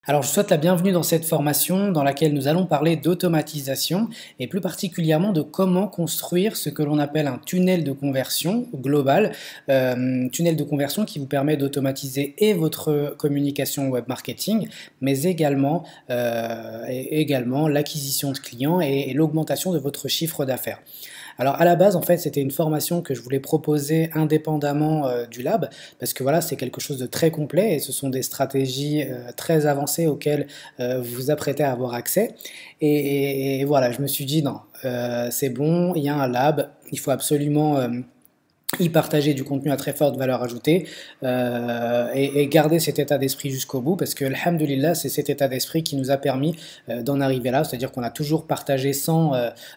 Alors, je souhaite la bienvenue dans cette formation dans laquelle nous allons parler d'automatisation et plus particulièrement de comment construire ce que l'on appelle un tunnel de conversion global, tunnel de conversion qui vous permet d'automatiser et votre communication web marketing, mais également l'acquisition de clients et l'augmentation de votre chiffre d'affaires. Alors à la base, en fait, c'était une formation que je voulais proposer indépendamment du lab, parce que voilà, c'est quelque chose de très complet et ce sont des stratégies très avancées auxquelles vous vous apprêtez à avoir accès. Et voilà, je me suis dit non, c'est bon, il y a un lab, il faut absolument y partager du contenu à très forte valeur ajoutée et garder cet état d'esprit jusqu'au bout parce que, alhamdoulilah, c'est cet état d'esprit qui nous a permis d'en arriver là, c'est-à-dire qu'on a toujours partagé sans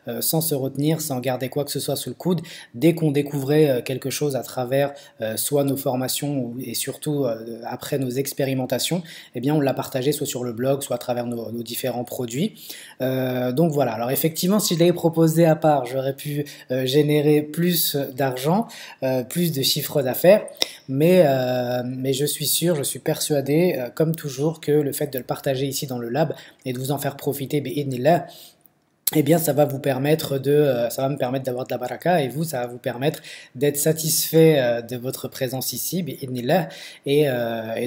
se retenir, sans garder quoi que ce soit sous le coude. Dès qu'on découvrait quelque chose à travers soit nos formations et surtout après nos expérimentations, eh bien on l'a partagé soit sur le blog, soit à travers nos différents produits. Donc voilà, alors effectivement, si je l'avais proposé à part, j'aurais pu générer plus d'argent, plus de chiffre d'affaires, mais je suis sûr, je suis persuadé, comme toujours, que le fait de le partager ici dans le lab et de vous en faire profiter, bi'idnillah, eh bien, ça va me permettre d'avoir de la baraka et vous, ça va vous permettre d'être satisfait de votre présence ici, bi'idnillah, et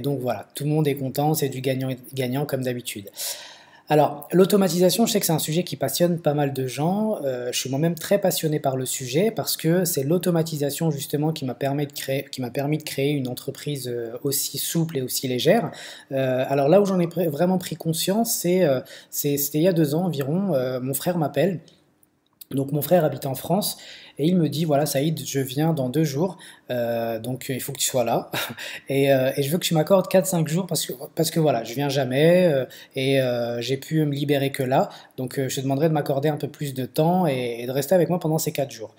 donc voilà, tout le monde est content, c'est du gagnant-gagnant comme d'habitude. Alors, l'automatisation, je sais que c'est un sujet qui passionne pas mal de gens. Je suis moi-même très passionné par le sujet parce que c'est l'automatisation justement qui m'a permis de créer une entreprise aussi souple et aussi légère. Alors là où j'en ai vraiment pris conscience, c'était il y a 2 ans environ. Mon frère m'appelle. Donc mon frère habite en France et il me dit voilà Saïd, je viens dans 2 jours, donc il faut que tu sois là et je veux que tu m'accordes 4-5 jours parce que voilà je viens jamais j'ai pu me libérer que là, donc je te demanderai de m'accorder un peu plus de temps et de rester avec moi pendant ces 4 jours.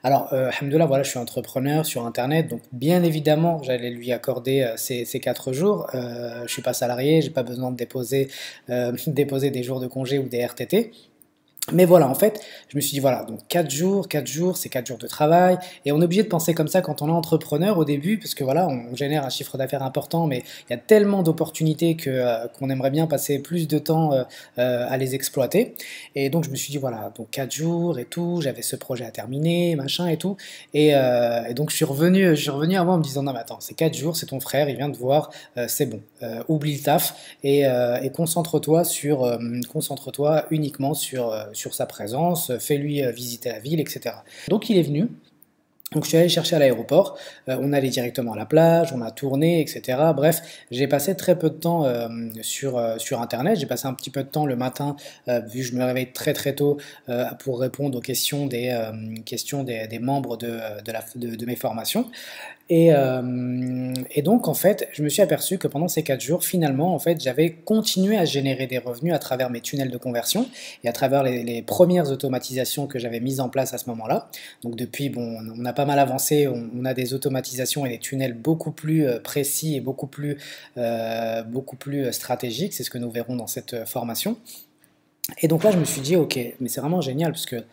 Alors, alhamdoulilah, voilà, je suis entrepreneur sur Internet, donc bien évidemment, j'allais lui accorder ces 4 jours. Je suis pas salarié, j'ai pas besoin de déposer des jours de congé ou des RTT. Mais voilà, en fait, je me suis dit, voilà, donc 4 jours, c'est 4 jours de travail, et on est obligé de penser comme ça quand on est entrepreneur au début, parce que voilà, on génère un chiffre d'affaires important, mais il y a tellement d'opportunités qu'on aimerait bien passer plus de temps à les exploiter. Et donc je me suis dit, voilà, donc 4 jours et tout, j'avais ce projet à terminer, machin et tout, et donc je suis revenu à moi en me disant, non mais attends, c'est 4 jours, c'est ton frère, il vient te voir, c'est bon, oublie le taf, et concentre-toi uniquement sur sa présence, fais-lui visiter la ville, etc. Donc il est venu. Donc je suis allé chercher à l'aéroport, on allait directement à la plage, on a tourné, etc. Bref, j'ai passé très peu de temps sur Internet, j'ai passé un petit peu de temps le matin, vu que je me réveille très très tôt, pour répondre aux questions des membres de mes formations. Et donc, en fait, je me suis aperçu que pendant ces 4 jours, finalement, en fait, j'avais continué à générer des revenus à travers mes tunnels de conversion et à travers les premières automatisations que j'avais mises en place à ce moment-là. Donc, depuis, bon, on a pas mal avancé, on a des automatisations et des tunnels beaucoup plus précis et beaucoup plus stratégiques. C'est ce que nous verrons dans cette formation. Et donc là, je me suis dit, ok, mais c'est vraiment génial parce que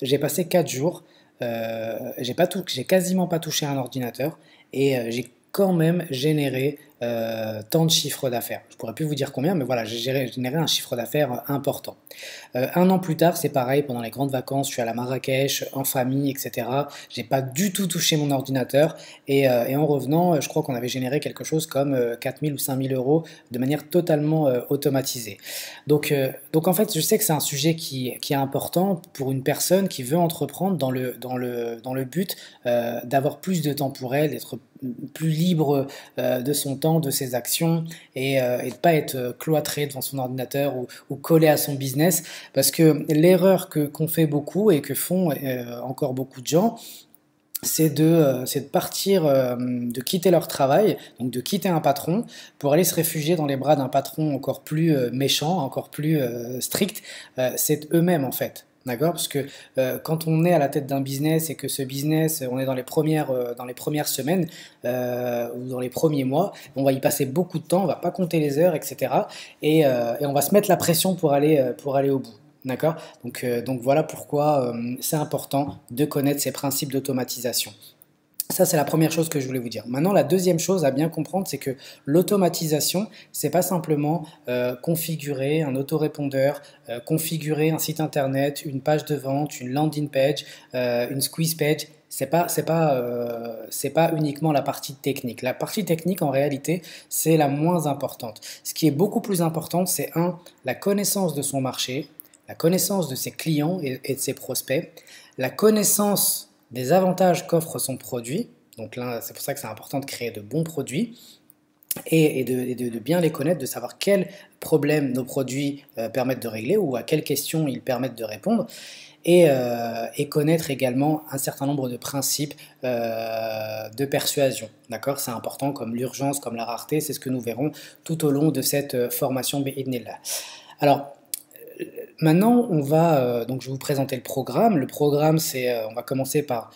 j'ai passé 4 jours. J'ai quasiment pas touché un ordinateur et j'ai quand même généré tant de chiffre d'affaires. Je pourrais plus vous dire combien, mais voilà, j'ai généré un chiffre d'affaires important. 1 an plus tard, c'est pareil, pendant les grandes vacances, je suis à la Marrakech, en famille, etc. J'ai pas du tout touché mon ordinateur et en revenant, je crois qu'on avait généré quelque chose comme 4 000 ou 5 000 euros de manière totalement automatisée. Donc en fait, je sais que c'est un sujet qui est important pour une personne qui veut entreprendre dans le but d'avoir plus de temps pour elle, d'être plus libre de son temps, de ses actions et de ne pas être cloîtré devant son ordinateur ou collé à son business, parce que l'erreur qu'on fait beaucoup et que font encore beaucoup de gens, c'est de partir, de quitter leur travail, donc de quitter un patron pour aller se réfugier dans les bras d'un patron encore plus méchant, encore plus strict. C'est eux-mêmes en fait. D'accord? Parce que quand on est à la tête d'un business et que ce business, on est dans les premières semaines ou dans les premiers mois, on va y passer beaucoup de temps, on va pas compter les heures, etc. Et on va se mettre la pression pour aller au bout. D'accord? Donc voilà pourquoi c'est important de connaître ces principes d'automatisation. Ça, c'est la première chose que je voulais vous dire. Maintenant, la deuxième chose à bien comprendre, c'est que l'automatisation, c'est pas simplement configurer un autorépondeur, configurer un site internet, une page de vente, une landing page, une squeeze page. C'est pas uniquement la partie technique. La partie technique, en réalité, c'est la moins importante. Ce qui est beaucoup plus important, c'est la connaissance de son marché, la connaissance de ses clients et de ses prospects, la connaissance des avantages qu'offre son produit. Donc là, c'est pour ça que c'est important de créer de bons produits et de bien les connaître, de savoir quels problèmes nos produits permettent de régler ou à quelles questions ils permettent de répondre. Et connaître également un certain nombre de principes de persuasion. D'accord, c'est important, comme l'urgence, comme la rareté, c'est ce que nous verrons tout au long de cette formation bi'idhnillah. Alors, maintenant, donc je vais vous présenter le programme. Le programme, on va commencer par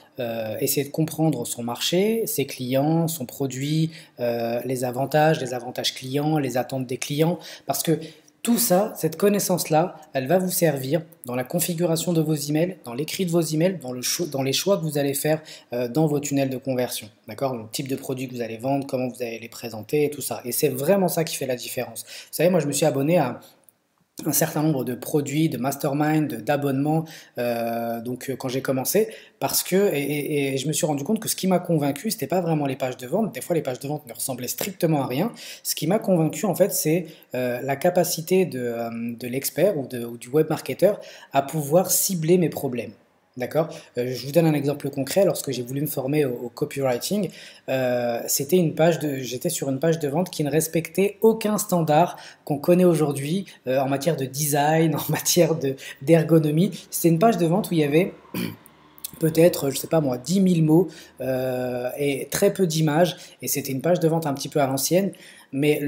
essayer de comprendre son marché, ses clients, son produit, les avantages clients, les attentes des clients, parce que tout ça, cette connaissance-là, elle va vous servir dans la configuration de vos emails, dans l'écrit de vos emails, dans les choix que vous allez faire dans vos tunnels de conversion. D'accord, le type de produit que vous allez vendre, comment vous allez les présenter et tout ça. Et c'est vraiment ça qui fait la différence. Vous savez, moi, je me suis abonné à un certain nombre de produits, de mastermind, d'abonnements quand j'ai commencé, parce que et je me suis rendu compte que ce qui m'a convaincu, c'était pas vraiment les pages de vente. Des fois, les pages de vente ne ressemblaient strictement à rien. Ce qui m'a convaincu, en fait, c'est la capacité de l'expert ou du web marketer à pouvoir cibler mes problèmes. D'accord. Je vous donne un exemple concret. Lorsque j'ai voulu me former au copywriting, j'étais sur une page de vente qui ne respectait aucun standard qu'on connaît aujourd'hui en matière de design, en matière d'ergonomie. C'était une page de vente où il y avait peut-être, je sais pas moi, 10 000 mots et très peu d'images. Et c'était une page de vente un petit peu à l'ancienne. Mais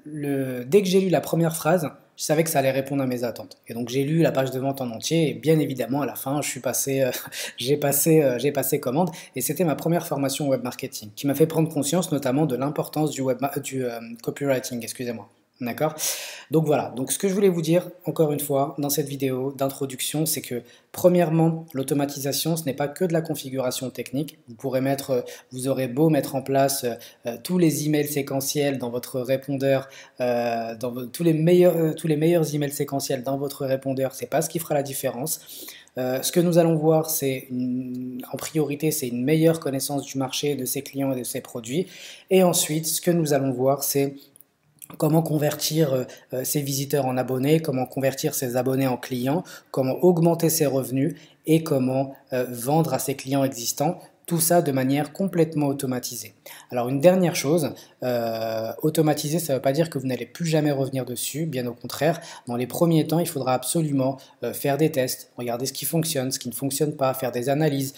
dès que j'ai lu la première phrase, je savais que ça allait répondre à mes attentes. Et donc j'ai lu la page de vente en entier et bien évidemment à la fin, j'ai passé commande et c'était ma première formation web marketing qui m'a fait prendre conscience notamment de l'importance du copywriting, excusez-moi. D'accord. Donc voilà, donc ce que je voulais vous dire, encore une fois, dans cette vidéo d'introduction, c'est que premièrement, l'automatisation, ce n'est pas que de la configuration technique. Vous aurez beau mettre en place tous les emails séquentiels dans votre répondeur, tous les meilleurs emails séquentiels dans votre répondeur, c'est pas ce qui fera la différence. Ce que nous allons voir, en priorité, c'est une meilleure connaissance du marché, de ses clients et de ses produits. Et ensuite, ce que nous allons voir, c'est comment convertir ses visiteurs en abonnés, comment convertir ses abonnés en clients, comment augmenter ses revenus et comment vendre à ses clients existants, tout ça de manière complètement automatisée. Alors une dernière chose, automatiser, ça ne veut pas dire que vous n'allez plus jamais revenir dessus, bien au contraire. Dans les premiers temps, il faudra absolument faire des tests, regarder ce qui fonctionne, ce qui ne fonctionne pas, faire des analyses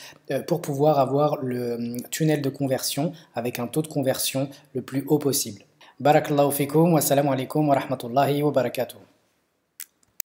pour pouvoir avoir le tunnel de conversion avec un taux de conversion le plus haut possible. Barakallahu fikum wa salamu alaikum wa rahmatullahi wa barakatuh.